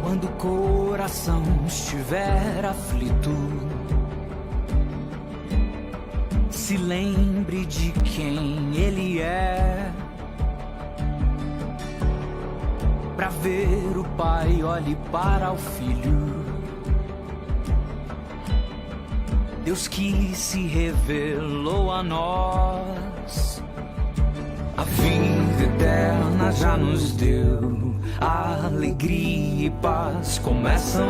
Quando o coração estiver aflito, se lembre de quem Ele é. Pra ver o Pai, olhe para o Filho. Deus que se revelou a nós, a vida eterna já nos deu. A alegria e paz começam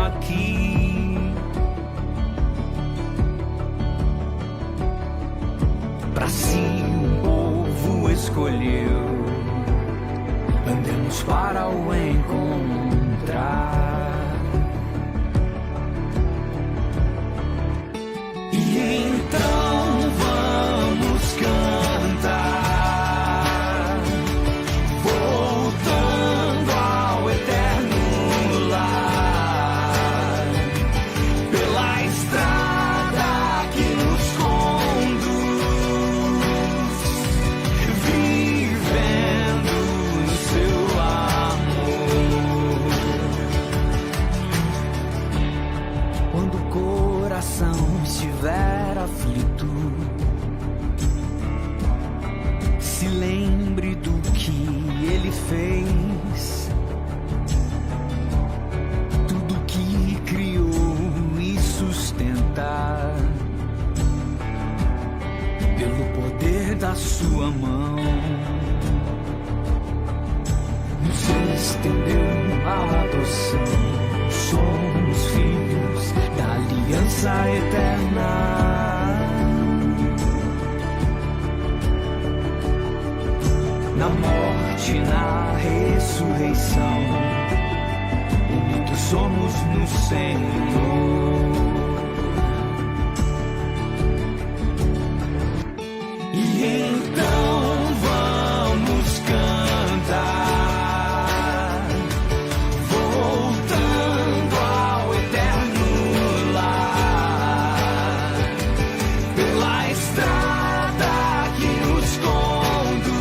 aqui. Pra si um povo escolheu, andemos para o encontrar. E então vamos cantar, voltando ao eterno lar, pela estrada que nos conduz, vivendo no seu amor. Quando o coração estiver aflito, se lembre do que Ele fez, tudo que criou e sustenta, pelo poder da sua mão, nos estendeu a adoção. Somos filhos da aliança eterna. Na morte, na ressurreição, unidos somos no Senhor. E então vamos cantar, voltando ao eterno lar, pela estrada que nos conduz,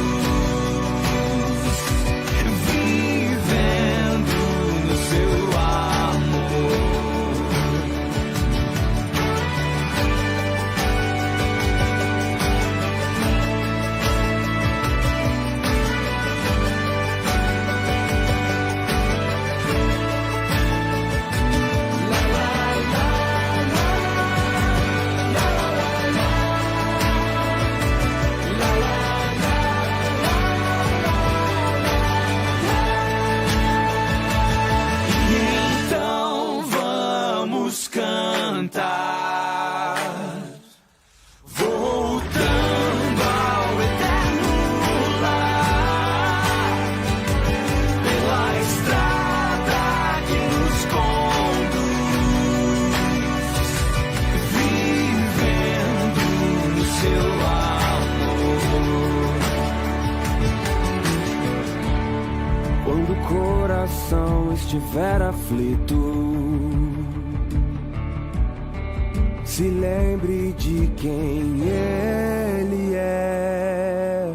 vivendo no seu amor. Então vamos cantar, voltando ao eterno lar, pela estrada que nos conduz, vivendo no seu amor. Quando o coração estiver aflito, se lembre de quem Ele é.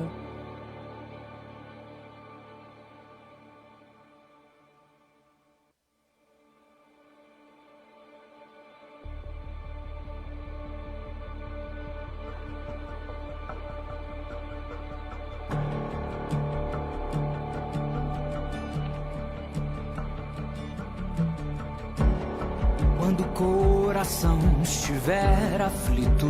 Quando o coração estiver aflito,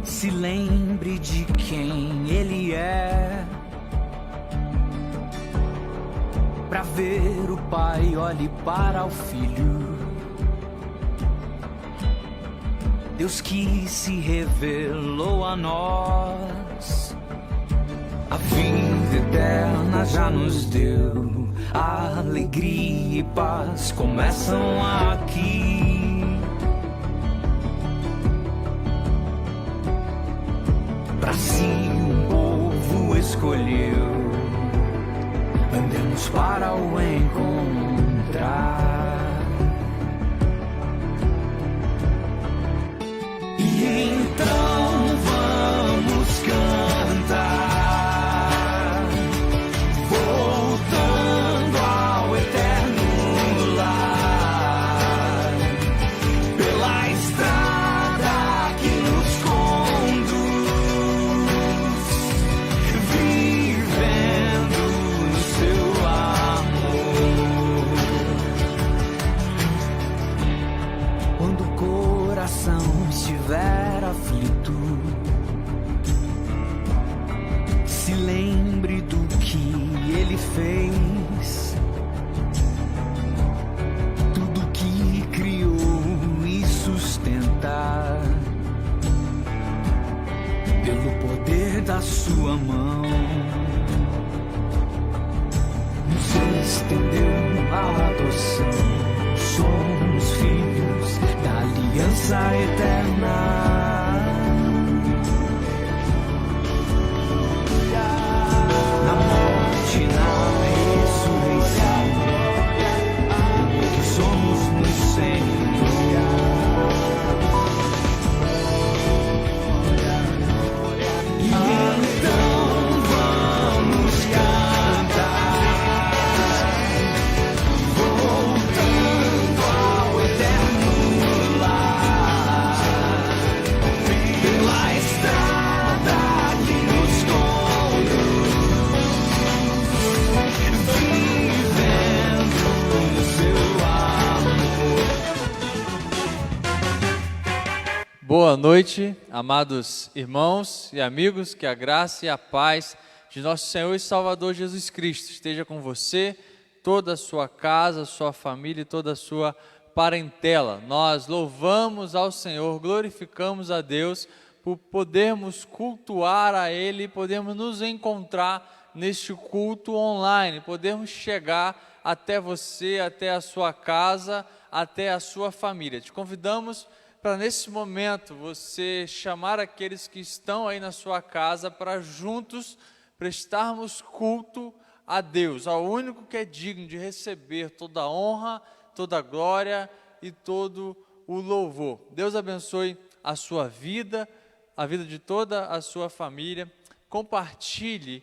se lembre de quem Ele é. Pra ver o Pai, olhe para o Filho. Deus que se revelou a nós, a vida eterna já nos deu. A alegria e paz começam aqui. Pra si um povo escolheu, andemos para o encontrar. E então vamos cantar, voltando da sua mão. Nos estendeu a adoção. Somos filhos da aliança eterna. Na morte, na ressurreição, que somos no Senhor. E então vamos cantar, voltando ao eterno lar, pela estrada que nos conduz, vivendo no seu amor. Boa noite, amados irmãos e amigos, que a graça e a paz de nosso Senhor e Salvador Jesus Cristo esteja com você, toda a sua casa, sua família e toda a sua parentela. Nós louvamos ao Senhor, glorificamos a Deus por podermos cultuar a Ele, podermos nos encontrar neste culto online, podermos chegar até você, até a sua casa, até a sua família. Te convidamos para nesse momento você chamar aqueles que estão aí na sua casa para juntos prestarmos culto a Deus, ao único que é digno de receber toda a honra, toda a glória e todo o louvor. Deus abençoe a sua vida, a vida de toda a sua família. Compartilhe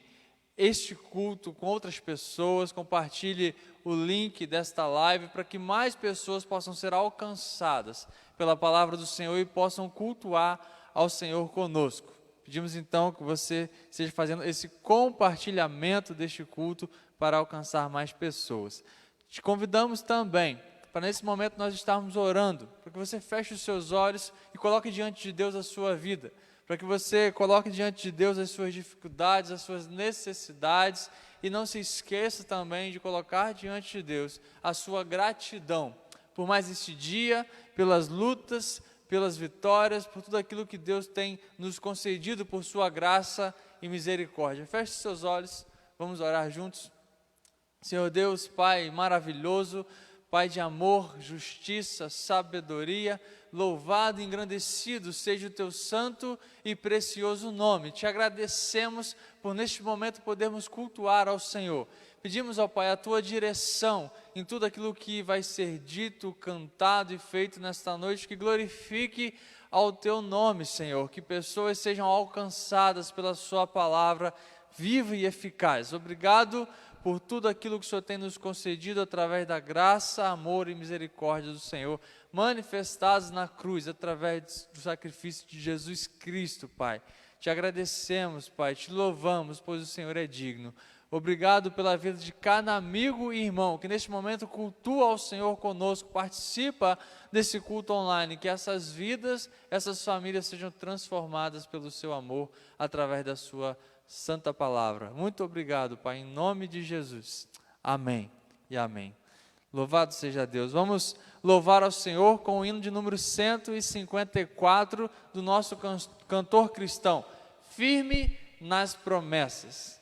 este culto com outras pessoas, compartilhe o link desta live para que mais pessoas possam ser alcançadas pela palavra do Senhor e possam cultuar ao Senhor conosco. Pedimos então que você esteja fazendo esse compartilhamento deste culto para alcançar mais pessoas. Te convidamos também para nesse momento nós estarmos orando, para que você feche os seus olhos e coloque diante de Deus a sua vida, para que você coloque diante de Deus as suas dificuldades, as suas necessidades, e não se esqueça também de colocar diante de Deus a sua gratidão por mais este dia, pelas lutas, pelas vitórias, por tudo aquilo que Deus tem nos concedido por sua graça e misericórdia. Feche seus olhos, vamos orar juntos. Senhor Deus, Pai maravilhoso, Pai de amor, justiça, sabedoria, louvado e engrandecido seja o teu santo e precioso nome. Te agradecemos por neste momento podermos cultuar ao Senhor. Pedimos ao Pai a tua direção em tudo aquilo que vai ser dito, cantado e feito nesta noite, que glorifique ao teu nome, Senhor, que pessoas sejam alcançadas pela sua palavra viva e eficaz. Obrigado por tudo aquilo que o Senhor tem nos concedido através da graça, amor e misericórdia do Senhor, manifestados na cruz, através do sacrifício de Jesus Cristo, Pai. Te agradecemos, Pai, te louvamos, pois o Senhor é digno. Obrigado pela vida de cada amigo e irmão que neste momento cultua ao Senhor conosco, participa desse culto online, que essas vidas, essas famílias sejam transformadas pelo seu amor através da sua santa palavra. Muito obrigado, Pai, em nome de Jesus. Amém e amém. Louvado seja Deus. Vamos louvar ao Senhor com o hino de número 154 do nosso cantor cristão, Firme nas Promessas.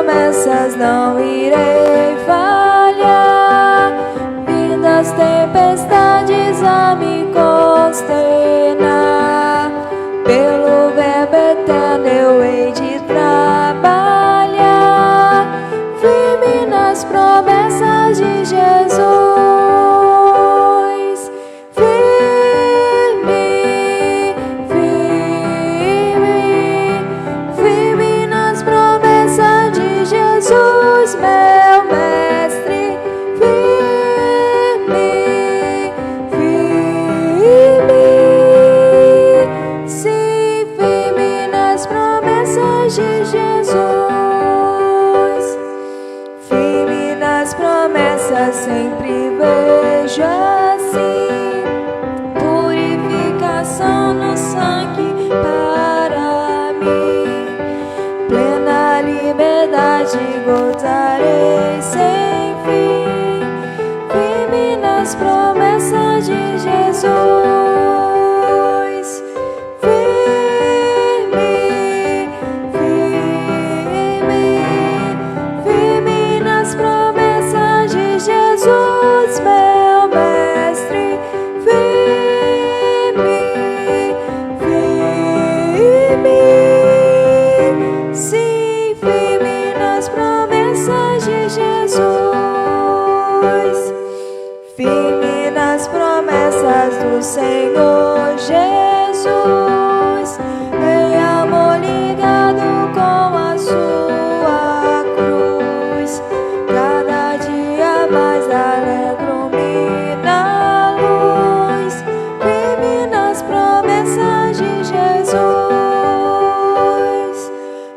promessas não irei falhar. Vindas tempestades precisa me consternar. Pelo verbo eterno eu hei de trabalhar, firme nas promessas de Jesus. Firme, firme, firme nas promessas de Jesus, meu mestre. Firme, firme, sim, firme nas promessas de Jesus. Firme nas promessas, sempre vejo assim purificação no sangue para mim. Plena liberdade gozarei sem fim, firme nas promessas de Jesus. Firme, firme, firme nas promessas de Jesus, meu mestre. Firme, firme, sim, firme nas promessas de Jesus. Firme nas promessas do Senhor Jesus, em amor ligado com a sua cruz. Cada dia mais alegro-me na luz, firme nas promessas de Jesus.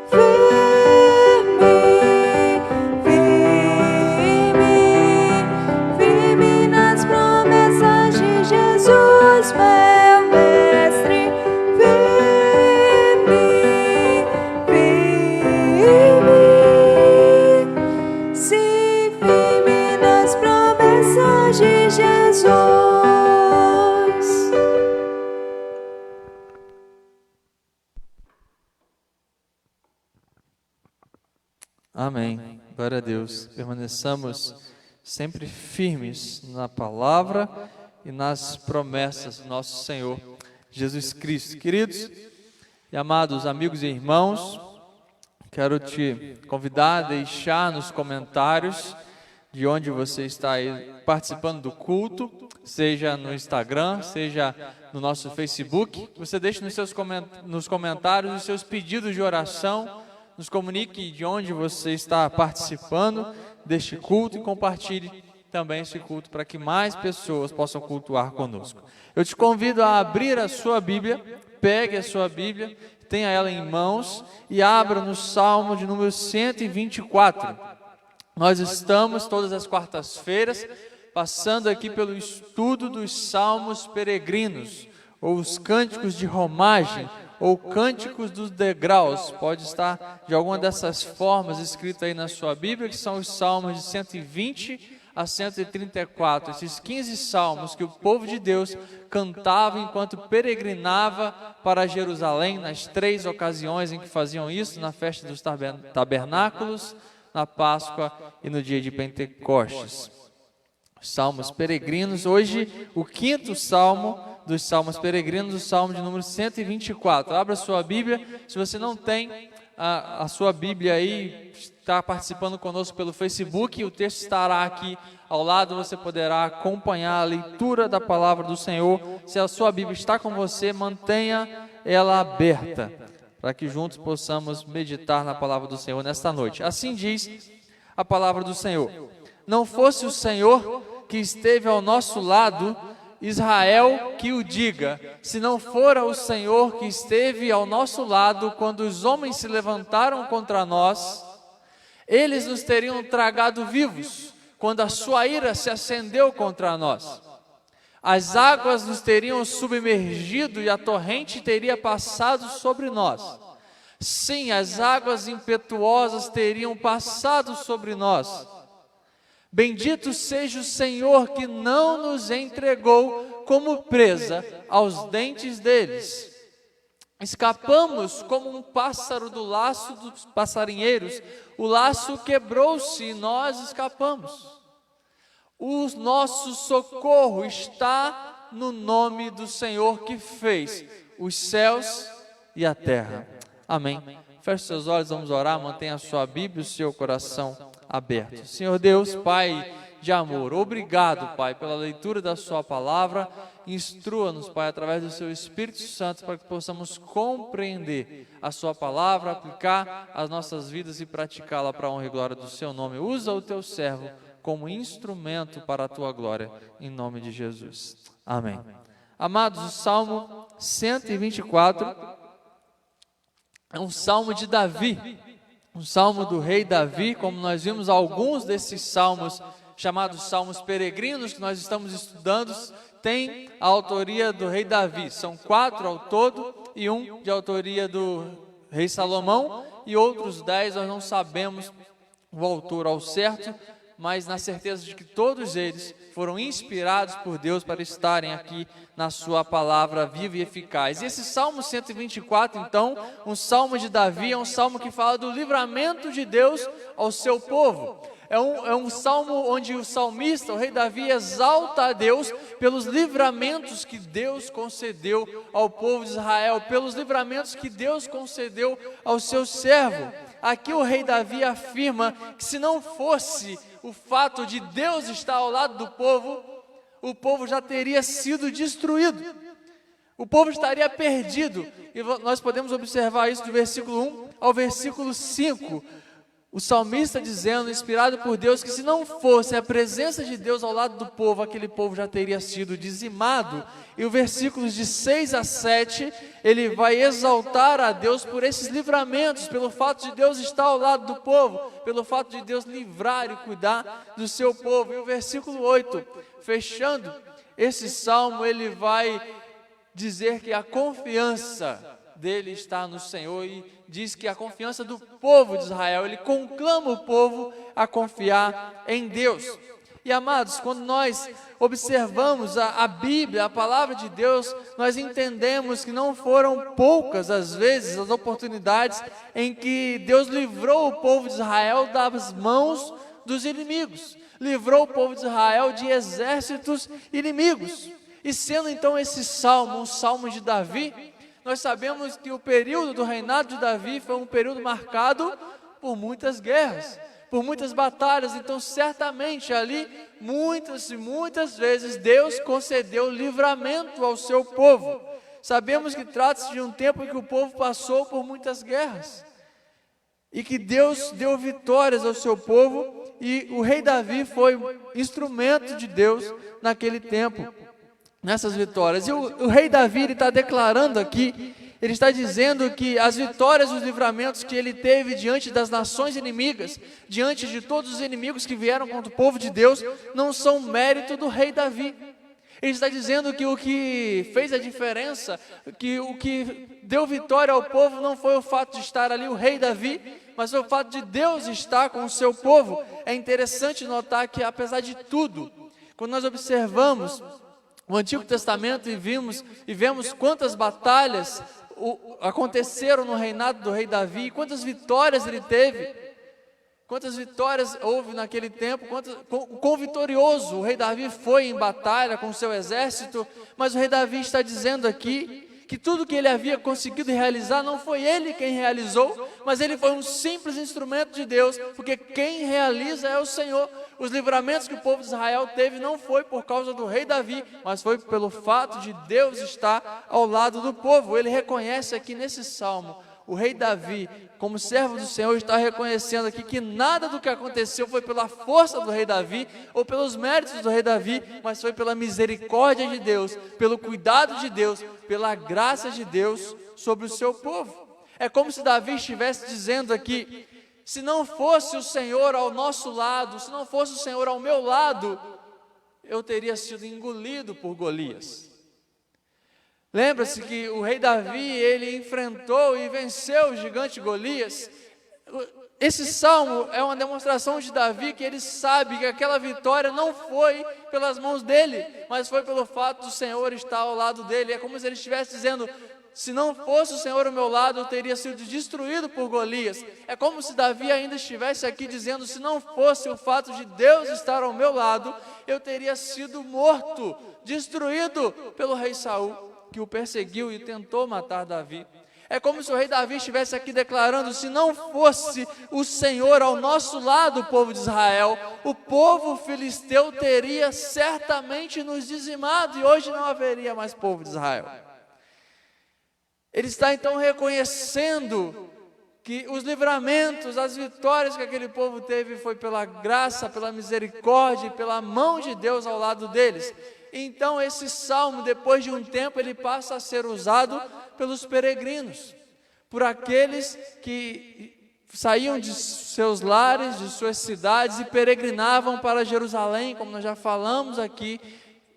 Firme, firme, firme nas promessas de Jesus, meu mestre. Firme, firme, sim, firme nas promessas de Jesus. Amém. Glória a Deus. Permaneçamos sempre firmes na palavra e nas promessas do nosso Senhor Jesus Cristo. Queridos e amados amigos e irmãos, quero te convidar a deixar nos comentários de onde você está aí participando do culto, seja no Instagram, seja no nosso Facebook. Você deixe nos comentários os seus pedidos de oração, nos comunique de onde você está participando deste culto e compartilhe também esse culto para que mais pessoas possam cultuar conosco. Eu te convido a abrir a sua Bíblia, pegue a sua Bíblia, tenha ela em mãos e abra no Salmo de número 124. Nós estamos todas as quartas-feiras passando aqui pelo estudo dos Salmos peregrinos, ou os cânticos de romagem, ou cânticos dos degraus. Pode estar de alguma dessas formas escrito aí na sua Bíblia, que são os salmos de 120 a 134, esses 15 salmos que o povo de Deus cantava enquanto peregrinava para Jerusalém, nas 3 ocasiões em que faziam isso, na festa dos tabernáculos, na Páscoa e no dia de Pentecostes. Salmos peregrinos. Hoje, o 5º salmo dos salmos peregrinos, o salmo de número 124. Abra a sua Bíblia. Se você não tem a sua Bíblia aí, está participando conosco pelo Facebook, o texto estará aqui ao lado, você poderá acompanhar a leitura da palavra do Senhor. Se a sua Bíblia está com você, mantenha ela aberta, para que juntos possamos meditar na palavra do Senhor nesta noite. Assim diz a palavra do Senhor: não fosse o Senhor que esteve ao nosso lado, Israel que o diga. Se não fora o Senhor que esteve ao nosso lado quando os homens se levantaram contra nós, eles nos teriam tragado vivos quando a sua ira se acendeu contra nós. As águas nos teriam submergido e a torrente teria passado sobre nós. Sim, as águas impetuosas teriam passado sobre nós. Bendito seja o Senhor que não nos entregou como presa aos dentes deles. Escapamos como um pássaro do laço dos passarinheiros. O laço quebrou-se e nós escapamos. O nosso socorro está no nome do Senhor que fez os céus e a terra. Amém. Feche seus olhos, vamos orar, mantenha a sua Bíblia e o seu coração aberto. Senhor Deus, Pai de amor, obrigado, Pai, pela leitura da sua palavra. Instrua-nos, Pai, através do seu Espírito Santo, para que possamos compreender a sua palavra, aplicar as nossas vidas e praticá-la para a honra e glória do seu nome. Usa o teu servo como instrumento para a tua glória, em nome de Jesus. Amém. Amados, o Salmo 124 é um salmo de Davi, um salmo do rei Davi. Como nós vimos, alguns desses salmos, chamados salmos peregrinos, que nós estamos estudando, tem a autoria do rei Davi. São 4 ao todo e um de autoria do rei Salomão, e outros 10 nós não sabemos o autor ao certo, mas na certeza de que todos eles foram inspirados por Deus para estarem aqui na sua palavra viva e eficaz. E esse Salmo 124, então, um salmo de Davi, é um salmo que fala do livramento de Deus ao seu povo. É um salmo onde o salmista, o rei Davi, exalta a Deus pelos livramentos que Deus concedeu ao povo de Israel, pelos livramentos que Deus concedeu ao seu servo. Aqui o rei Davi afirma que se não fosse o fato de Deus estar ao lado do povo, o povo já teria sido destruído. O povo estaria perdido. E nós podemos observar isso do versículo 1 ao versículo 5. O salmista dizendo, inspirado por Deus, que se não fosse a presença de Deus ao lado do povo, aquele povo já teria sido dizimado. E os versículos de 6 a 7, ele vai exaltar a Deus por esses livramentos, pelo fato de Deus estar ao lado do povo, pelo fato de Deus livrar e cuidar do seu povo. E o versículo 8, fechando esse salmo, ele vai dizer que a confiança dele está no Senhor, e diz que a confiança do povo de Israel, ele conclama o povo a confiar em Deus. E amados, quando nós observamos a Bíblia, a palavra de Deus, nós entendemos que não foram poucas as vezes as oportunidades em que Deus livrou o povo de Israel das mãos dos inimigos, livrou o povo de Israel de exércitos inimigos. E sendo então esse salmo um salmo de Davi, nós sabemos que o período do reinado de Davi foi um período marcado por muitas guerras, por muitas batalhas. Então certamente ali, muitas e muitas vezes, Deus concedeu livramento ao seu povo. Sabemos que trata-se de um tempo em que o povo passou por muitas guerras, e que Deus deu vitórias ao seu povo, e o rei Davi foi instrumento de Deus naquele tempo, nessas vitórias. E o rei Davi, ele está declarando aqui, ele está dizendo que as vitórias e os livramentos que ele teve diante das nações inimigas, diante de todos os inimigos que vieram contra o povo de Deus, não são mérito do rei Davi. Ele está dizendo que o que fez a diferença, que o que deu vitória ao povo não foi o fato de estar ali o rei Davi, mas foi o fato de Deus estar com o seu povo. É interessante notar que, apesar de tudo, quando nós observamos o Antigo Testamento e vemos quantas batalhas aconteceram no reinado do rei Davi, quantas vitórias ele teve, quantas vitórias houve naquele tempo, quão vitorioso o rei Davi foi em batalha com o seu exército. Mas o rei Davi está dizendo aqui que tudo que ele havia conseguido realizar não foi ele quem realizou, mas ele foi um simples instrumento de Deus, porque quem realiza é o Senhor. Os livramentos que o povo de Israel teve não foi por causa do rei Davi, mas foi pelo fato de Deus estar ao lado do povo. Ele reconhece aqui nesse salmo, o rei Davi, como servo do Senhor, está reconhecendo aqui que nada do que aconteceu foi pela força do rei Davi ou pelos méritos do rei Davi, mas foi pela misericórdia de Deus, pelo cuidado de Deus, pela graça de Deus sobre o seu povo. É como se Davi estivesse dizendo aqui: se não fosse o Senhor ao nosso lado, se não fosse o Senhor ao meu lado, eu teria sido engolido por Golias. Lembra-se que o rei Davi, ele enfrentou e venceu o gigante Golias. Esse salmo é uma demonstração de Davi que ele sabe que aquela vitória não foi pelas mãos dele, mas foi pelo fato do Senhor estar ao lado dele. É como se ele estivesse dizendo: Se não fosse o Senhor ao meu lado, eu teria sido destruído por Golias. É como se Davi ainda estivesse aqui dizendo, se não fosse o fato de Deus estar ao meu lado, eu teria sido morto, destruído pelo rei Saul, que o perseguiu e tentou matar Davi. É como se o rei Davi estivesse aqui declarando, se não fosse o Senhor ao nosso lado, o povo de Israel, o povo filisteu teria certamente nos dizimado e hoje não haveria mais povo de Israel. Ele está então reconhecendo que os livramentos, as vitórias que aquele povo teve foi pela graça, pela misericórdia e pela mão de Deus ao lado deles. Então esse salmo, depois de um tempo, ele passa a ser usado pelos peregrinos, por aqueles que saíam de seus lares, de suas cidades e peregrinavam para Jerusalém, como nós já falamos aqui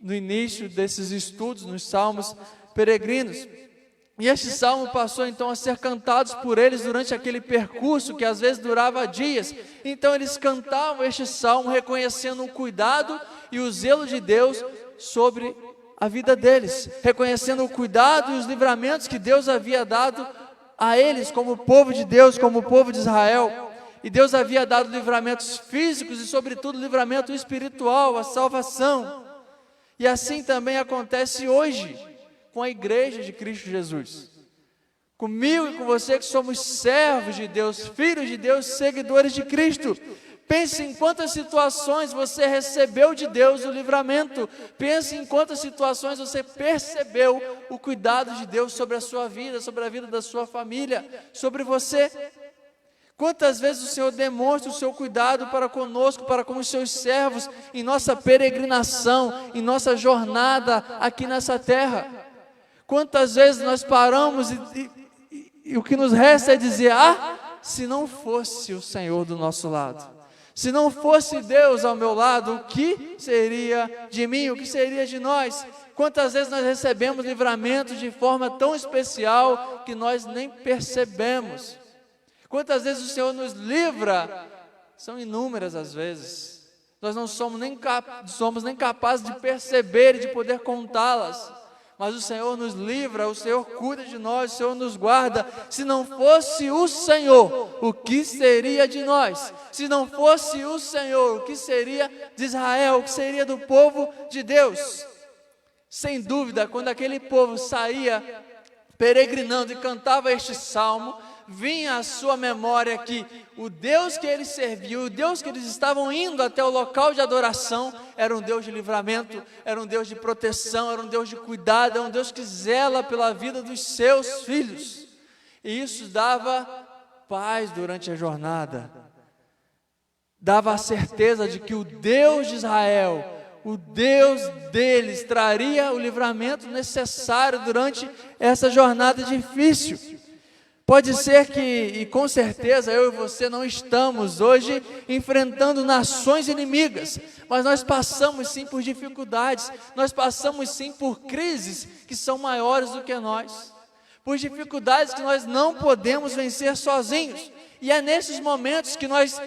no início desses estudos, nos salmos peregrinos. E este salmo passou então a ser cantados por eles durante aquele percurso que às vezes durava dias. Então eles cantavam este salmo reconhecendo o cuidado e o zelo de Deus sobre a vida deles, reconhecendo o cuidado e os livramentos que Deus havia dado a eles como povo de Deus, como povo de Israel. E Deus havia dado livramentos físicos e sobretudo livramento espiritual, a salvação. E assim também acontece hoje com a igreja de Cristo Jesus. Comigo e com você que somos servos de Deus, filhos de Deus, seguidores de Cristo. Pense em quantas situações você recebeu de Deus o livramento. Pense em quantas situações você percebeu o cuidado de Deus sobre a sua vida, sobre a vida da sua família, sobre você. Quantas vezes o Senhor demonstra o seu cuidado para conosco, para com os seus servos, em nossa peregrinação, em nossa jornada aqui nessa terra. Quantas vezes nós paramos e o que nos resta é dizer, se não fosse o Senhor do nosso lado, se não fosse Deus ao meu lado, o que seria de mim, o que seria de nós? Quantas vezes nós recebemos livramentos de forma tão especial que nós nem percebemos? Quantas vezes o Senhor nos livra? São inúmeras as vezes. Nós não somos nem capazes de perceber e de poder contá-las. Mas o Senhor nos livra, o Senhor cuida de nós, o Senhor nos guarda. Se não fosse o Senhor, o que seria de nós? Se não fosse o Senhor, o que seria de Israel? O que seria do povo de Deus? Sem dúvida, quando aquele povo saía peregrinando e cantava este salmo, vinha à sua memória que o Deus que eles serviam, o Deus que eles estavam indo até o local de adoração, era um Deus de livramento, era um Deus de proteção, era um Deus de cuidado, era um Deus que zela pela vida dos seus filhos. E isso dava paz durante a jornada, dava a certeza de que o Deus de Israel, o Deus deles, traria o livramento necessário durante essa jornada difícil. Pode ser que, e com certeza, eu e você não estamos hoje enfrentando nações inimigas, mas nós passamos sim por dificuldades, nós passamos sim por crises que são maiores do que nós, por dificuldades que nós não podemos vencer sozinhos. E é nesses momentos que nós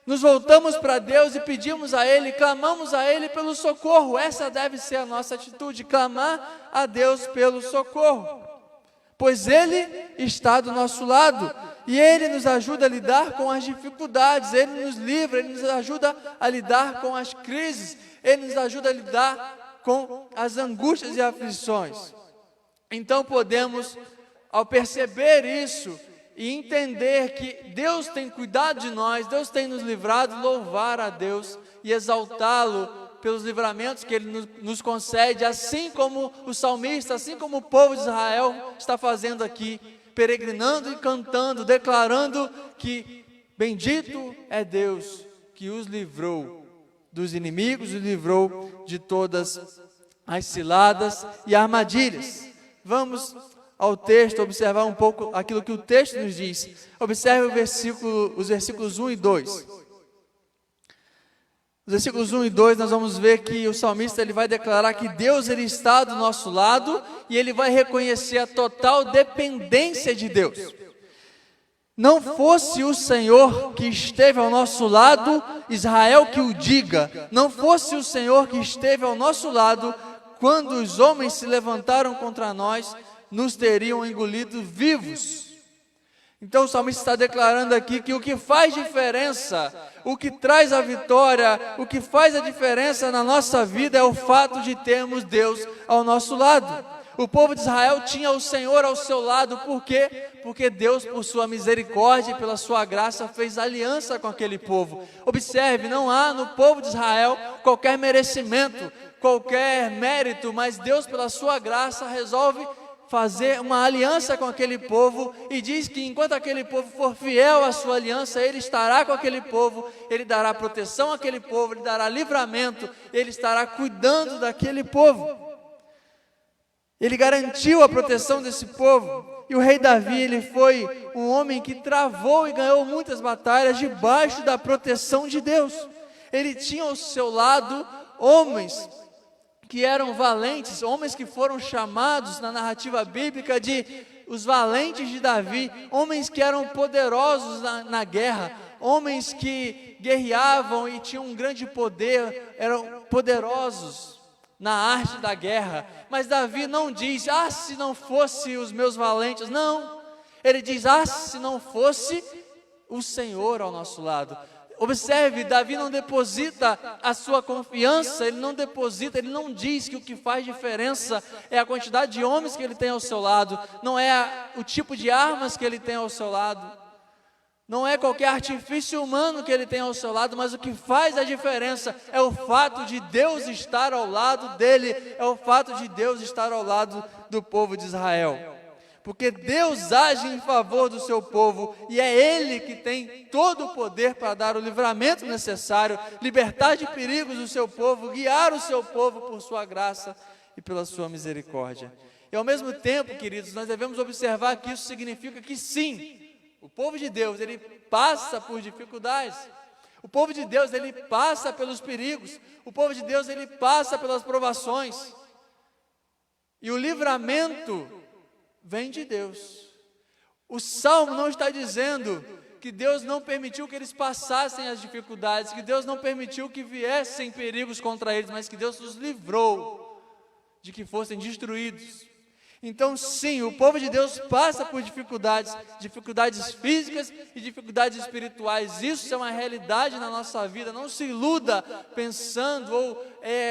nos voltamos para Deus e pedimos a Ele, clamamos a Ele pelo socorro. Essa deve ser a nossa atitude, clamar a Deus pelo socorro. Pois Ele está do nosso lado e Ele nos ajuda a lidar com as dificuldades, Ele nos livra, Ele nos ajuda a lidar com as crises, Ele nos ajuda a lidar com as angústias e aflições. Então podemos, ao perceber isso e entender que Deus tem cuidado de nós, Deus tem nos livrado, louvar a Deus e exaltá-lo pelos livramentos que Ele nos concede, assim como o salmista, assim como o povo de Israel está fazendo aqui, peregrinando e cantando, declarando que bendito é Deus que os livrou dos inimigos, os livrou de todas as ciladas e armadilhas. Vamos ao texto, observar um pouco aquilo que o texto nos diz. Observe os versículos 1 e 2. Nos versículos 1 e 2 nós vamos ver que o salmista ele vai declarar que Deus ele está do nosso lado e ele vai reconhecer a total dependência de Deus. Não fosse o Senhor que esteve ao nosso lado, Israel que o diga, não fosse o Senhor que esteve ao nosso lado, quando os homens se levantaram contra nós, nos teriam engolido vivos. Então o salmista está declarando aqui que o que faz diferença, o que traz a vitória, o que faz a diferença na nossa vida é o fato de termos Deus ao nosso lado. O povo de Israel tinha o Senhor ao seu lado, por quê? Porque Deus, por sua misericórdia e pela sua graça, fez aliança com aquele povo. Observe, não há no povo de Israel qualquer merecimento, qualquer mérito, mas Deus, pela sua graça, resolve fazer uma aliança com aquele povo e diz que enquanto aquele povo for fiel à sua aliança, Ele estará com aquele povo, Ele dará proteção àquele povo, Ele dará livramento, Ele estará cuidando daquele povo. Ele garantiu a proteção desse povo. E o rei Davi, ele foi um homem que travou e ganhou muitas batalhas debaixo da proteção de Deus. Ele tinha ao seu lado homens que eram valentes, homens que foram chamados na narrativa bíblica de os valentes de Davi, homens que eram poderosos na guerra, homens que guerreavam e tinham um grande poder, eram poderosos na arte da guerra. Mas Davi não diz, se não fosse os meus valentes, não, ele diz, se não fosse o Senhor ao nosso lado. Observe, Davi não deposita a sua confiança, ele não diz que o que faz diferença é a quantidade de homens que ele tem ao seu lado, não é o tipo de armas que ele tem ao seu lado, não é qualquer artifício humano que ele tem ao seu lado, mas o que faz a diferença é o fato de Deus estar ao lado dele, é o fato de Deus estar ao lado do povo de Israel. Porque Deus age em favor do seu povo e é Ele que tem todo o poder para dar o livramento necessário, libertar de perigos o seu povo, guiar o seu povo por sua graça e pela sua misericórdia. E ao mesmo tempo, queridos, nós devemos observar que isso significa que sim, o povo de Deus, ele passa por dificuldades. O povo de Deus, ele passa pelos perigos. O povo de Deus, ele passa pelas provações. E o livramento vem de Deus. O Salmo não está dizendo que Deus não permitiu que eles passassem as dificuldades, que Deus não permitiu que viessem perigos contra eles, mas que Deus os livrou de que fossem destruídos. Então sim, o povo de Deus passa por dificuldades físicas e dificuldades espirituais. Isso é uma realidade na nossa vida. Não se iluda pensando ou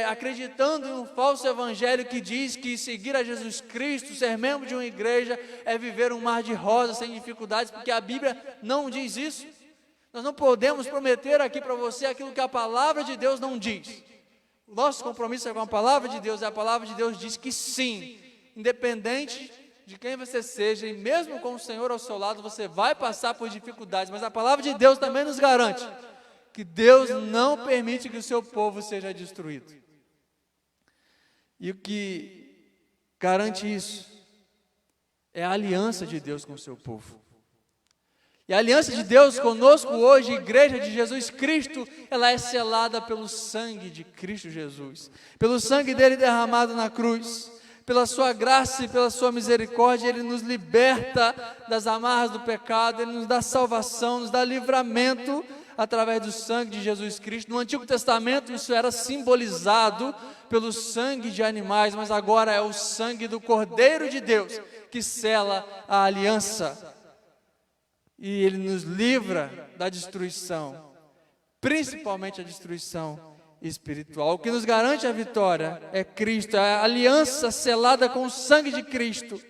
acreditando em um falso evangelho que diz que seguir a Jesus Cristo, ser membro de uma igreja, é viver um mar de rosas sem dificuldades, porque a Bíblia não diz isso. Nós não podemos prometer aqui para você aquilo que a palavra de Deus não diz. O nosso compromisso é com a palavra de Deus, e a palavra de Deus diz que sim, independente de quem você seja, e mesmo com o Senhor ao seu lado, você vai passar por dificuldades, mas a palavra de Deus também nos garante que Deus não permite que o seu povo seja destruído. E o que garante isso é a aliança de Deus com o seu povo. E a aliança de Deus conosco hoje, Igreja de Jesus Cristo, ela é selada pelo sangue de Cristo Jesus, pelo sangue dele derramado na cruz. Pela sua graça e pela sua misericórdia, Ele nos liberta das amarras do pecado, Ele nos dá salvação, nos dá livramento através do sangue de Jesus Cristo. No Antigo Testamento isso era simbolizado pelo sangue de animais, mas agora é o sangue do Cordeiro de Deus que sela a aliança. E Ele nos livra da destruição, principalmente a destruição espiritual. O que nos garante a vitória é Cristo, é a aliança selada com o sangue de Cristo.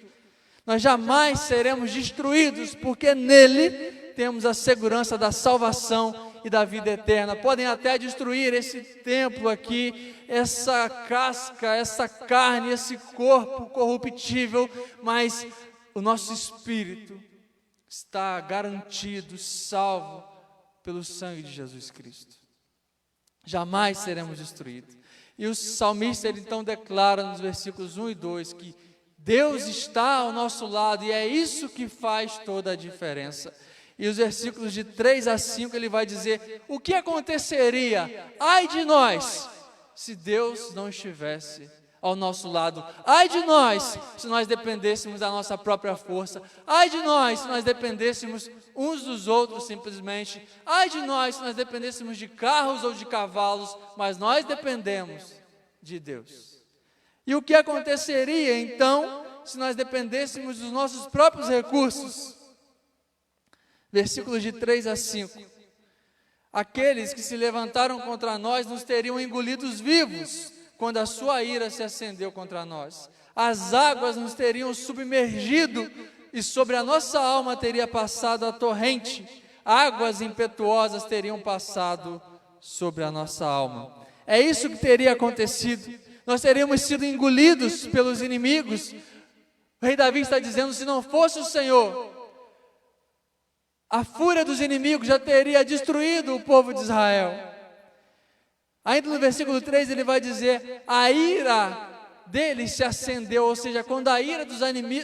Nós jamais seremos destruídos, porque nele temos a segurança da salvação e da vida eterna. Podem até destruir esse templo aqui, essa casca, essa carne, esse corpo corruptível, mas o nosso espírito está garantido, salvo pelo sangue de Jesus Cristo. Jamais seremos destruídos. E o salmista, ele então declara nos versículos 1 e 2 que Deus está ao nosso lado e é isso que faz toda a diferença. E os versículos de 3 a 5 ele vai dizer: o que aconteceria, ai de nós, se Deus não estivesse ao nosso lado? Ai de nós, se nós dependêssemos da nossa própria força. Ai de nós, se nós dependêssemos uns dos outros simplesmente. Ai de nós, se nós dependêssemos de carros ou de cavalos, mas nós dependemos de Deus. E o que aconteceria então se nós dependêssemos dos nossos próprios recursos. Versículos de 3 a 5. Aqueles que se levantaram contra nós nos teriam engolidos vivos, quando a sua ira se acendeu contra nós. As águas nos teriam submergido, e sobre a nossa alma teria passado a torrente. Águas impetuosas teriam passado sobre a nossa alma. É isso que teria acontecido. Nós teríamos sido engolidos pelos inimigos. O rei Davi está dizendo, se não fosse o Senhor, a fúria dos inimigos já teria destruído o povo de Israel. Ainda no versículo 3 ele vai dizer, a ira deles se acendeu, ou seja, quando a ira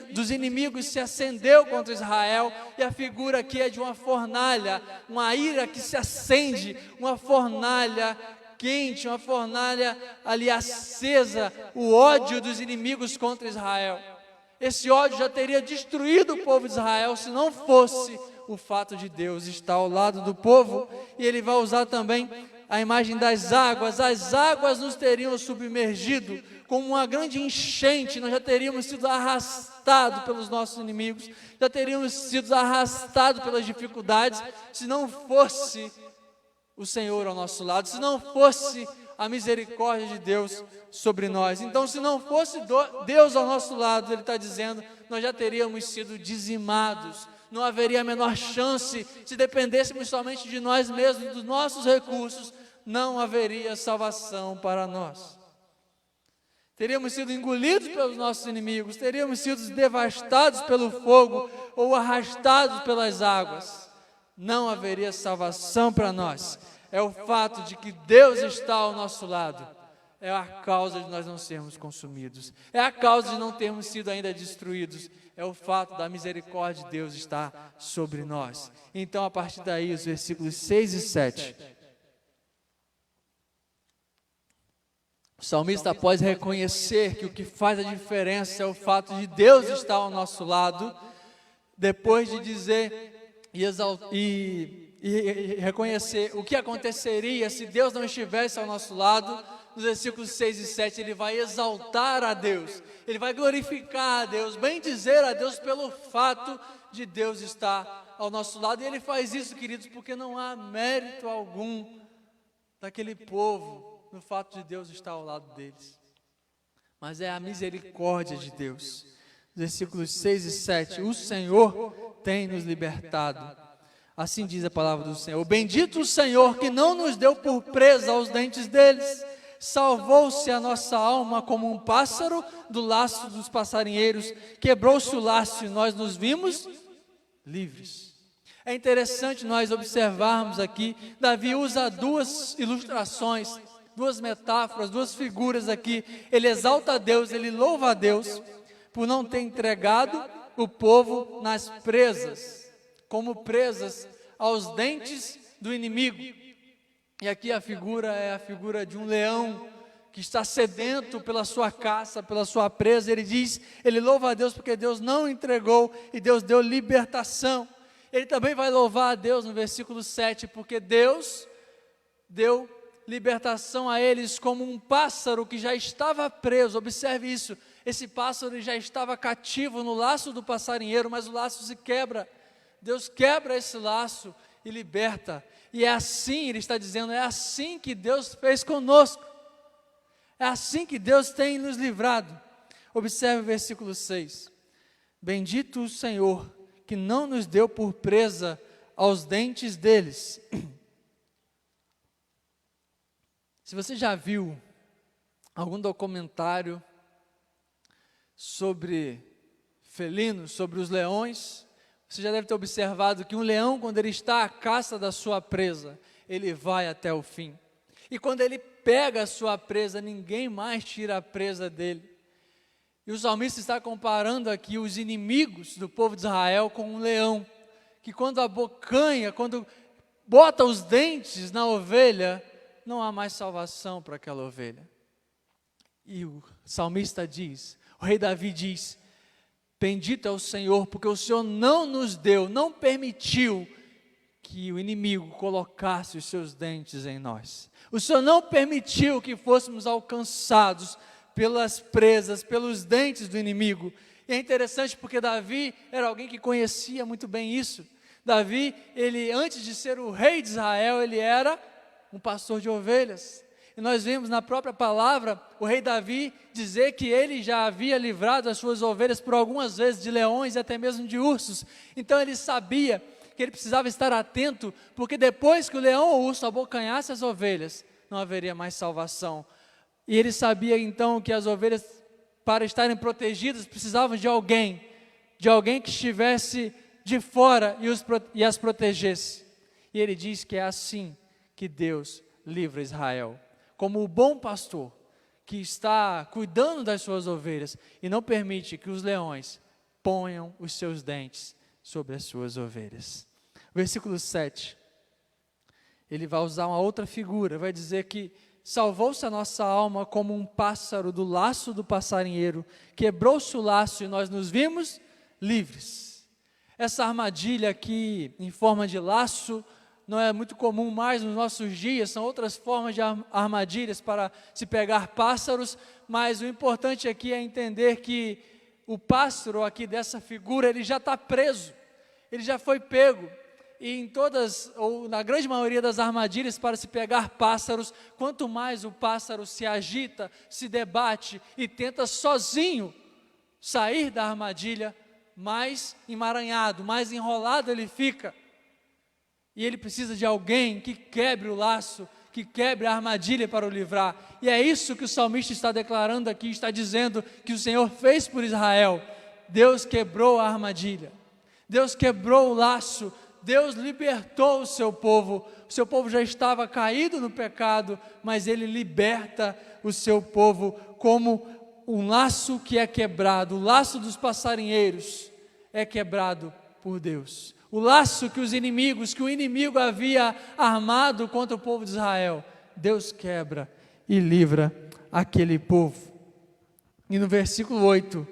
dos inimigos se acendeu contra Israel, e a figura aqui é de uma fornalha, uma ira que se acende, uma fornalha quente, uma fornalha ali acesa, o ódio dos inimigos contra Israel. Esse ódio já teria destruído o povo de Israel, se não fosse o fato de Deus estar ao lado do povo. E ele vai usar também a imagem das águas. As águas nos teriam submergido como uma grande enchente, nós já teríamos sido arrastados pelos nossos inimigos, já teríamos sido arrastados pelas dificuldades, se não fosse o Senhor ao nosso lado, se não fosse a misericórdia de Deus sobre nós. Então, se não fosse Deus ao nosso lado, ele está dizendo, nós já teríamos sido dizimados, não haveria a menor chance, se dependêssemos somente de nós mesmos, dos nossos recursos, não haveria salvação para nós. Teríamos sido engolidos pelos nossos inimigos, teríamos sido devastados pelo fogo ou arrastados pelas águas. Não haveria salvação para nós. É o fato de que Deus está ao nosso lado. É a causa de nós não sermos consumidos. É a causa de não termos sido ainda destruídos. É o fato da misericórdia de Deus estar sobre nós. Então, a partir daí, os versículos 6 e 7. O salmista, após reconhecer que o que faz a diferença é o fato de Deus estar ao nosso lado, depois de dizer e reconhecer o que aconteceria se Deus não estivesse ao nosso lado, nos versículos 6 e 7, ele vai exaltar a Deus, ele vai glorificar a Deus, bem dizer a Deus pelo fato de Deus estar ao nosso lado. E ele faz isso, queridos, porque não há mérito algum daquele povo no fato de Deus estar ao lado deles, mas é a misericórdia de Deus. Versículos 6 e 7, o Senhor tem nos libertado, assim diz a palavra do Senhor. Bendito o Senhor que não nos deu por presa aos dentes deles, salvou-se a nossa alma como um pássaro do laço dos passarinheiros, quebrou-se o laço e nós nos vimos livres. É interessante nós observarmos aqui, Davi usa duas ilustrações, duas metáforas, duas figuras aqui. Ele exalta a Deus, ele louva a Deus por não ter entregado o povo nas presas, como presas aos dentes do inimigo. E aqui a figura é a figura de um leão que está sedento pela sua caça, pela sua presa. Ele diz, ele louva a Deus porque Deus não entregou e Deus deu libertação. Ele também vai louvar a Deus no versículo 7, porque Deus deu libertação a eles como um pássaro que já estava preso. Observe isso, esse pássaro já estava cativo no laço do passarinheiro, mas o laço se quebra. Deus quebra esse laço e liberta. E é assim, ele está dizendo, é assim que Deus fez conosco. É assim que Deus tem nos livrado. Observe o versículo 6. Bendito o Senhor que não nos deu por presa aos dentes deles. Se você já viu algum documentário sobre felinos, sobre os leões, você já deve ter observado que um leão, quando ele está à caça da sua presa, ele vai até o fim. E quando ele pega a sua presa, ninguém mais tira a presa dele. E o salmista está comparando aqui os inimigos do povo de Israel com um leão, que quando abocanha, quando bota os dentes na ovelha, não há mais salvação para aquela ovelha. E o salmista diz, o rei Davi diz, bendito é o Senhor, porque o Senhor não nos deu, não permitiu que o inimigo colocasse os seus dentes em nós. O Senhor não permitiu que fôssemos alcançados pelas presas, pelos dentes do inimigo. E é interessante porque Davi era alguém que conhecia muito bem isso. Davi, ele antes de ser o rei de Israel, ele era um pastor de ovelhas. E nós vemos na própria palavra o rei Davi dizer que ele já havia livrado as suas ovelhas por algumas vezes de leões e até mesmo de ursos. Então ele sabia que ele precisava estar atento, porque depois que o leão ou o urso abocanhasse as ovelhas, não haveria mais salvação. E ele sabia então que as ovelhas, para estarem protegidas, precisavam de alguém que estivesse de fora e as protegesse. E ele diz que é assim que Deus livra Israel, como o bom pastor que está cuidando das suas ovelhas e não permite que os leões ponham os seus dentes sobre as suas ovelhas. Versículo 7, ele vai usar uma outra figura, vai dizer que salvou-se a nossa alma como um pássaro do laço do passarinheiro, quebrou-se o laço e nós nos vimos livres. Essa armadilha aqui em forma de laço não é muito comum mais nos nossos dias, são outras formas de armadilhas para se pegar pássaros, mas o importante aqui é entender que o pássaro aqui dessa figura, ele já está preso, ele já foi pego. E em todas, ou na grande maioria das armadilhas para se pegar pássaros, quanto mais o pássaro se agita, se debate e tenta sozinho sair da armadilha, mais emaranhado, mais enrolado ele fica. E ele precisa de alguém que quebre o laço, que quebre a armadilha para o livrar. E é isso que o salmista está declarando aqui, está dizendo que o Senhor fez por Israel. Deus quebrou a armadilha, Deus quebrou o laço, Deus libertou o seu povo já estava caído no pecado, mas Ele liberta o seu povo como um laço que é quebrado, o laço dos passarinheiros é quebrado por Deus. O laço que o inimigo havia armado contra o povo de Israel, Deus quebra e livra aquele povo. E no versículo 8,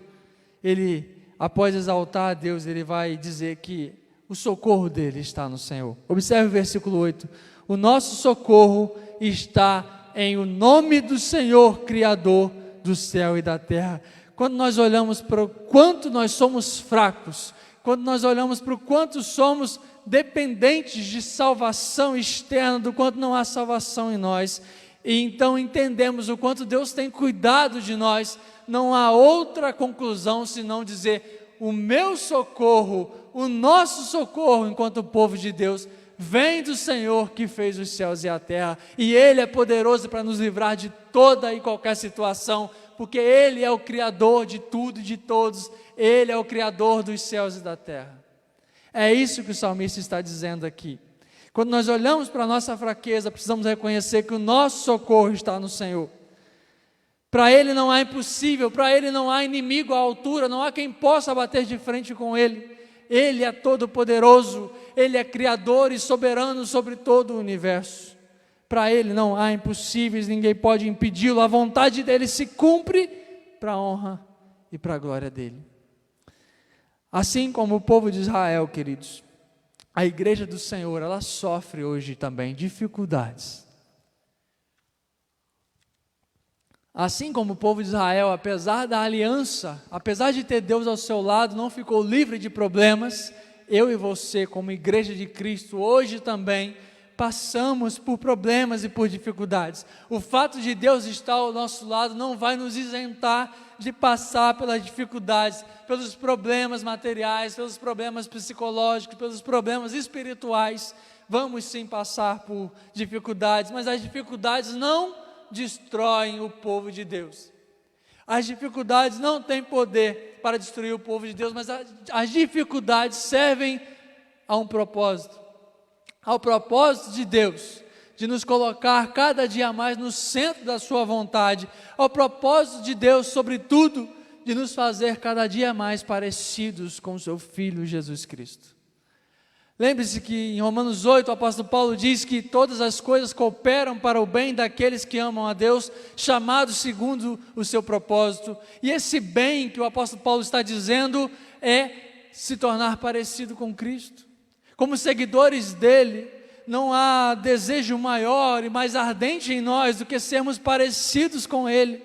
ele, após exaltar a Deus, ele vai dizer que o socorro dele está no Senhor. Observe o versículo 8. O nosso socorro está em o nome do Senhor, Criador do céu e da terra. Quando nós olhamos para o quanto nós somos fracos, quando nós olhamos para o quanto somos dependentes de salvação externa, do quanto não há salvação em nós, e então entendemos o quanto Deus tem cuidado de nós, não há outra conclusão senão dizer: o meu socorro, o nosso socorro enquanto povo de Deus, vem do Senhor que fez os céus e a terra, e Ele é poderoso para nos livrar de toda e qualquer situação, porque Ele é o Criador de tudo e de todos, Ele é o Criador dos céus e da terra. É isso que o salmista está dizendo aqui. Quando nós olhamos para a nossa fraqueza, precisamos reconhecer que o nosso socorro está no Senhor. Para Ele não há impossível, para Ele não há inimigo à altura, não há quem possa bater de frente com Ele. Ele é todo poderoso, Ele é Criador e soberano sobre todo o universo. Para Ele não há impossíveis, ninguém pode impedi-lo, a vontade dEle se cumpre para a honra e para a glória dEle. Assim como o povo de Israel, queridos, a igreja do Senhor, ela sofre hoje também dificuldades. Assim como o povo de Israel, apesar da aliança, apesar de ter Deus ao seu lado, não ficou livre de problemas, eu e você, como igreja de Cristo, hoje também passamos por problemas e por dificuldades. O fato de Deus estar ao nosso lado não vai nos isentar de passar pelas dificuldades, pelos problemas materiais, pelos problemas psicológicos, pelos problemas espirituais. Vamos sim passar por dificuldades, mas as dificuldades não destroem o povo de Deus. As dificuldades não têm poder para destruir o povo de Deus, mas as dificuldades servem a um propósito, ao propósito de Deus, de nos colocar cada dia mais no centro da sua vontade, ao propósito de Deus, sobretudo, de nos fazer cada dia mais parecidos com o seu Filho Jesus Cristo. Lembre-se que em Romanos 8, o apóstolo Paulo diz que todas as coisas cooperam para o bem daqueles que amam a Deus, chamados segundo o seu propósito. E esse bem que o apóstolo Paulo está dizendo é se tornar parecido com Cristo. Como seguidores dele, não há desejo maior e mais ardente em nós do que sermos parecidos com Ele.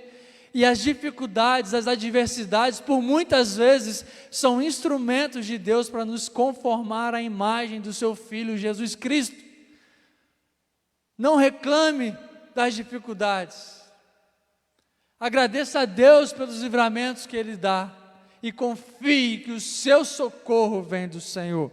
E as dificuldades, as adversidades, por muitas vezes, são instrumentos de Deus para nos conformar à imagem do seu Filho Jesus Cristo. Não reclame das dificuldades. Agradeça a Deus pelos livramentos que Ele dá e confie que o seu socorro vem do Senhor.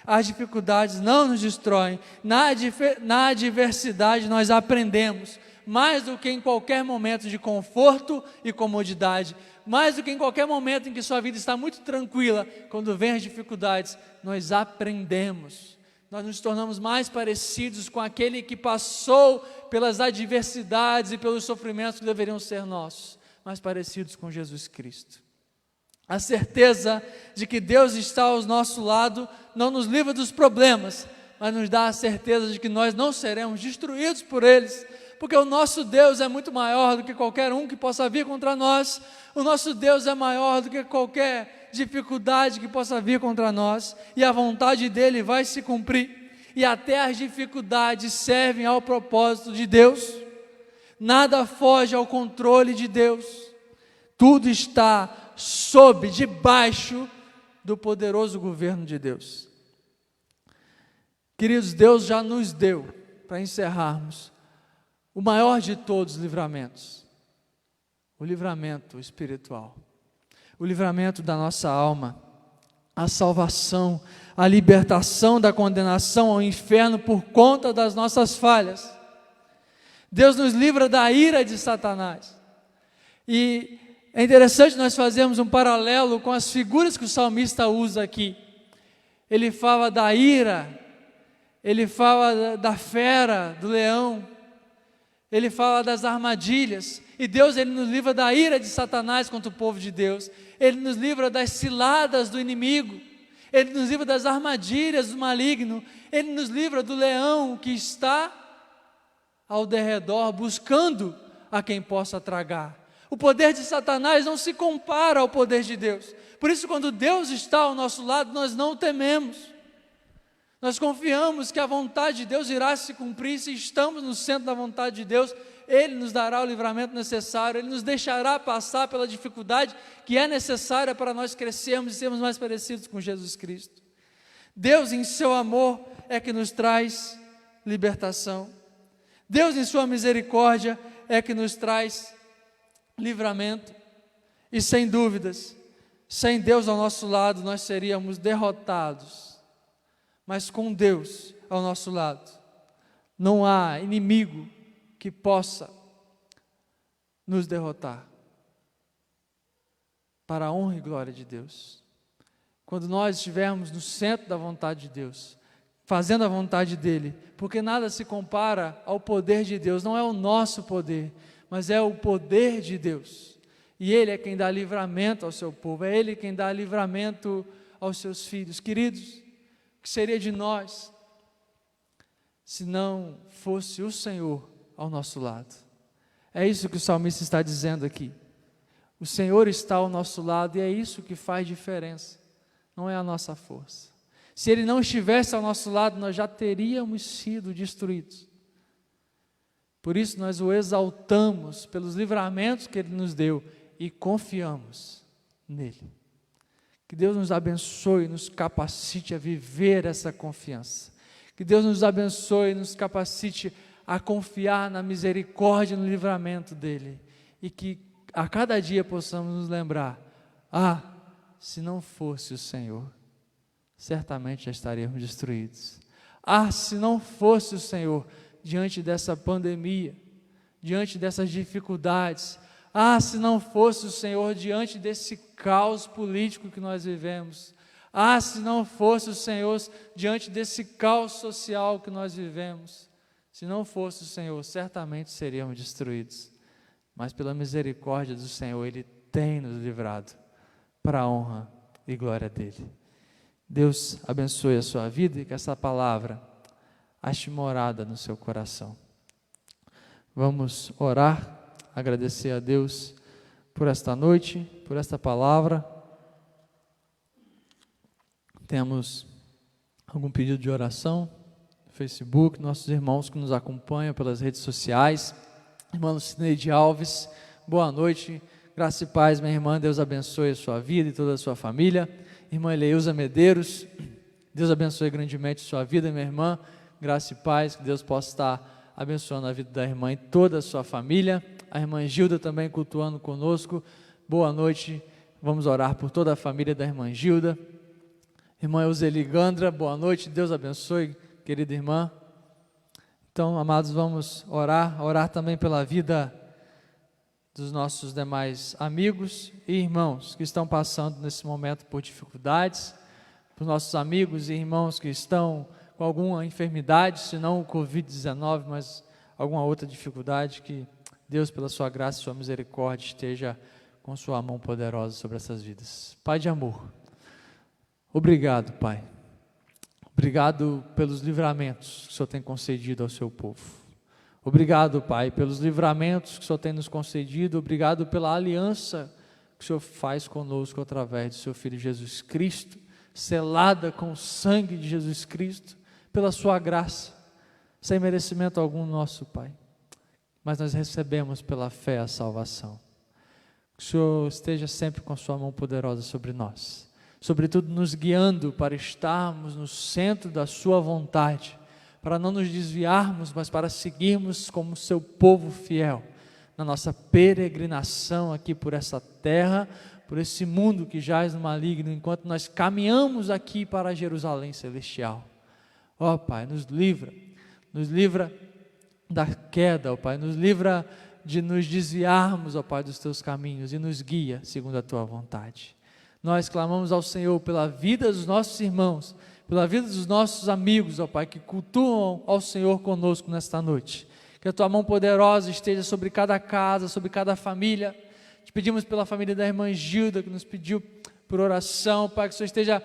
As dificuldades não nos destroem. Na adversidade nós aprendemos, mais do que em qualquer momento de conforto e comodidade, mais do que em qualquer momento em que sua vida está muito tranquila, quando vem as dificuldades, nós aprendemos. Nós nos tornamos mais parecidos com aquele que passou pelas adversidades e pelos sofrimentos que deveriam ser nossos, mais parecidos com Jesus Cristo. A certeza de que Deus está ao nosso lado não nos livra dos problemas, mas nos dá a certeza de que nós não seremos destruídos por eles, porque o nosso Deus é muito maior do que qualquer um que possa vir contra nós. O nosso Deus é maior do que qualquer dificuldade que possa vir contra nós, e a vontade dele vai se cumprir, e até as dificuldades servem ao propósito de Deus. Nada foge ao controle de Deus, tudo está debaixo do poderoso governo de Deus. Queridos, Deus já nos deu, para encerrarmos, o maior de todos os livramentos, o livramento espiritual, o livramento da nossa alma, a salvação, a libertação da condenação ao inferno por conta das nossas falhas. Deus nos livra da ira de Satanás. E é interessante nós fazermos um paralelo com as figuras que o salmista usa aqui. Ele fala da ira, ele fala da fera, do leão, ele fala das armadilhas, e Deus, ele nos livra da ira de Satanás contra o povo de Deus, ele nos livra das ciladas do inimigo, ele nos livra das armadilhas do maligno, ele nos livra do leão que está ao derredor buscando a quem possa tragar. O poder de Satanás não se compara ao poder de Deus. Por isso, quando Deus está ao nosso lado, nós não tememos. Nós confiamos que a vontade de Deus irá se cumprir. Se estamos no centro da vontade de Deus, Ele nos dará o livramento necessário, Ele nos deixará passar pela dificuldade que é necessária para nós crescermos e sermos mais parecidos com Jesus Cristo. Deus, em seu amor, é que nos traz libertação. Deus, em sua misericórdia, é que nos traz livramento. E sem dúvidas, sem Deus ao nosso lado, nós seríamos derrotados. Mas com Deus ao nosso lado, não há inimigo que possa nos derrotar. Para a honra e glória de Deus. Quando nós estivermos no centro da vontade de Deus, fazendo a vontade dEle, porque nada se compara ao poder de Deus, não é o nosso poder, mas é o poder de Deus. E Ele é quem dá livramento ao seu povo, é Ele quem dá livramento aos seus filhos. Queridos, o que seria de nós se não fosse o Senhor ao nosso lado? É isso que o salmista está dizendo aqui. O Senhor está ao nosso lado e é isso que faz diferença, não é a nossa força. Se Ele não estivesse ao nosso lado, nós já teríamos sido destruídos. Por isso nós o exaltamos pelos livramentos que Ele nos deu e confiamos nele. Que Deus nos abençoe e nos capacite a viver essa confiança. Que Deus nos abençoe e nos capacite a confiar na misericórdia e no livramento dEle. E que a cada dia possamos nos lembrar, se não fosse o Senhor, certamente já estaríamos destruídos. Se não fosse o Senhor, diante dessa pandemia, diante dessas dificuldades, se não fosse o Senhor diante desse caos político que nós vivemos, se não fosse o Senhor diante desse caos social que nós vivemos, se não fosse o Senhor, certamente seríamos destruídos. Mas pela misericórdia do Senhor, Ele tem nos livrado para a honra e glória dEle. Deus abençoe a sua vida e que essa palavra ache morada no seu coração. Vamos orar, agradecer a Deus por esta noite, por esta palavra. Temos algum pedido de oração no Facebook, nossos irmãos que nos acompanham pelas redes sociais. Irmão Cineide Alves, boa noite, graça e paz, minha irmã, Deus abençoe a sua vida e toda a sua família. Irmã Eleusa Medeiros, Deus abençoe grandemente a sua vida, minha irmã, graça e paz, que Deus possa estar abençoando a vida da irmã e toda a sua família. A irmã Gilda também cultuando conosco, boa noite, vamos orar por toda a família da irmã Gilda. Irmã Euseli Gandra, boa noite, Deus abençoe, querida irmã. Então, amados, vamos orar também pela vida dos nossos demais amigos e irmãos que estão passando nesse momento por dificuldades, para os nossos amigos e irmãos que estão com alguma enfermidade, se não o Covid-19, mas alguma outra dificuldade, que Deus, pela sua graça e sua misericórdia, esteja com sua mão poderosa sobre essas vidas. Pai de amor, obrigado, Pai. Obrigado pelos livramentos que o Senhor tem concedido ao seu povo. Obrigado, Pai, pelos livramentos que o Senhor tem nos concedido. Obrigado pela aliança que o Senhor faz conosco através do seu Filho Jesus Cristo, selada com o sangue de Jesus Cristo, pela sua graça, sem merecimento algum nosso, Pai. Mas nós recebemos pela fé a salvação. Que o Senhor esteja sempre com a sua mão poderosa sobre nós, sobretudo nos guiando para estarmos no centro da sua vontade, para não nos desviarmos, mas para seguirmos como seu povo fiel, na nossa peregrinação aqui por essa terra, por esse mundo que jaz no maligno, enquanto nós caminhamos aqui para Jerusalém celestial. Ó Pai, nos livra da queda, ó Pai, nos livra de nos desviarmos, ó Pai, dos teus caminhos, e nos guia segundo a tua vontade. Nós clamamos ao Senhor pela vida dos nossos irmãos, pela vida dos nossos amigos, ó Pai, que cultuam ao Senhor conosco nesta noite. Que a tua mão poderosa esteja sobre cada casa, sobre cada família. Te pedimos pela família da irmã Gilda, que nos pediu por oração, Pai, que o Senhor esteja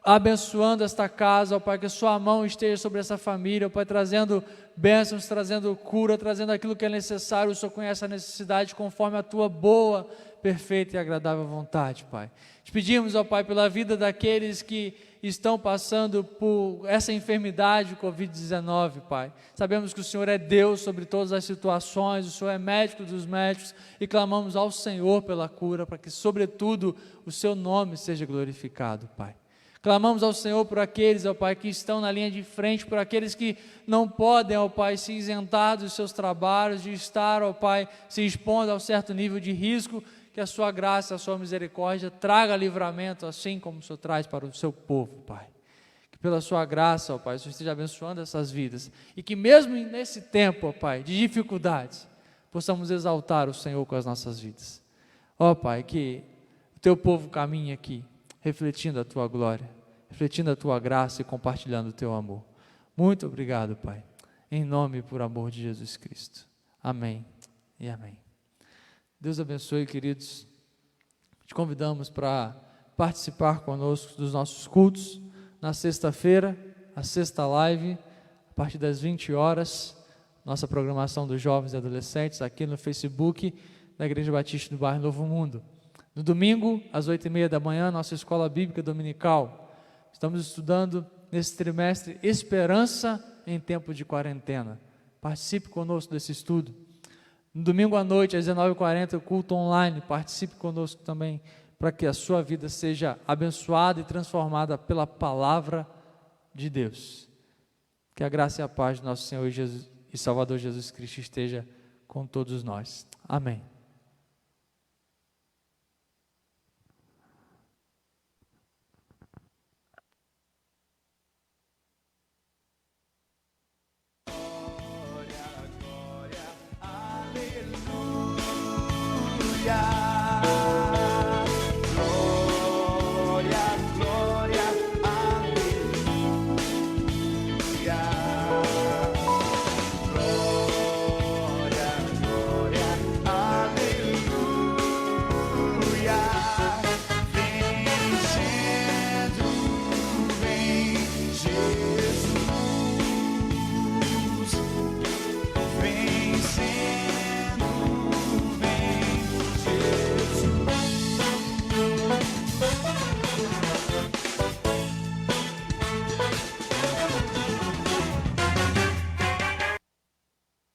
abençoando esta casa, ó Pai, que a sua mão esteja sobre essa família, ó Pai, trazendo bênçãos, trazendo cura, trazendo aquilo que é necessário. O Senhor conhece a necessidade conforme a tua boa, perfeita e agradável vontade, Pai. Te pedimos, ó Pai, pela vida daqueles que estão passando por essa enfermidade, Covid-19, Pai. Sabemos que o Senhor é Deus sobre todas as situações, o Senhor é médico dos médicos, e clamamos ao Senhor pela cura, para que, sobretudo, o seu nome seja glorificado, Pai. Clamamos ao Senhor por aqueles, ó Pai, que estão na linha de frente, por aqueles que não podem, ó Pai, se isentar dos seus trabalhos, de estar, ó Pai, se expondo a um certo nível de risco. Que a sua graça, a sua misericórdia traga livramento, assim como o Senhor traz para o seu povo, Pai. Que pela sua graça, ó Pai, o Senhor esteja abençoando essas vidas, e que mesmo nesse tempo, ó Pai, de dificuldades, possamos exaltar o Senhor com as nossas vidas. Ó Pai, que o teu povo caminhe aqui, refletindo a tua glória, refletindo a tua graça e compartilhando o teu amor. Muito obrigado, Pai, em nome e por amor de Jesus Cristo. Amém e amém. Deus abençoe, queridos. Te convidamos para participar conosco dos nossos cultos na sexta-feira, a sexta live, a partir das 20 horas, nossa programação dos jovens e adolescentes aqui no Facebook da Igreja Batista do Bairro Novo Mundo. No domingo, às 8h30 da manhã, nossa escola bíblica dominical. Estamos estudando nesse trimestre Esperança em Tempo de Quarentena. Participe conosco desse estudo. No domingo à noite, às 19h40, o culto online. Participe conosco também, para que a sua vida seja abençoada e transformada pela palavra de Deus. Que a graça e a paz do nosso Senhor e Salvador Jesus Cristo esteja com todos nós. Amém.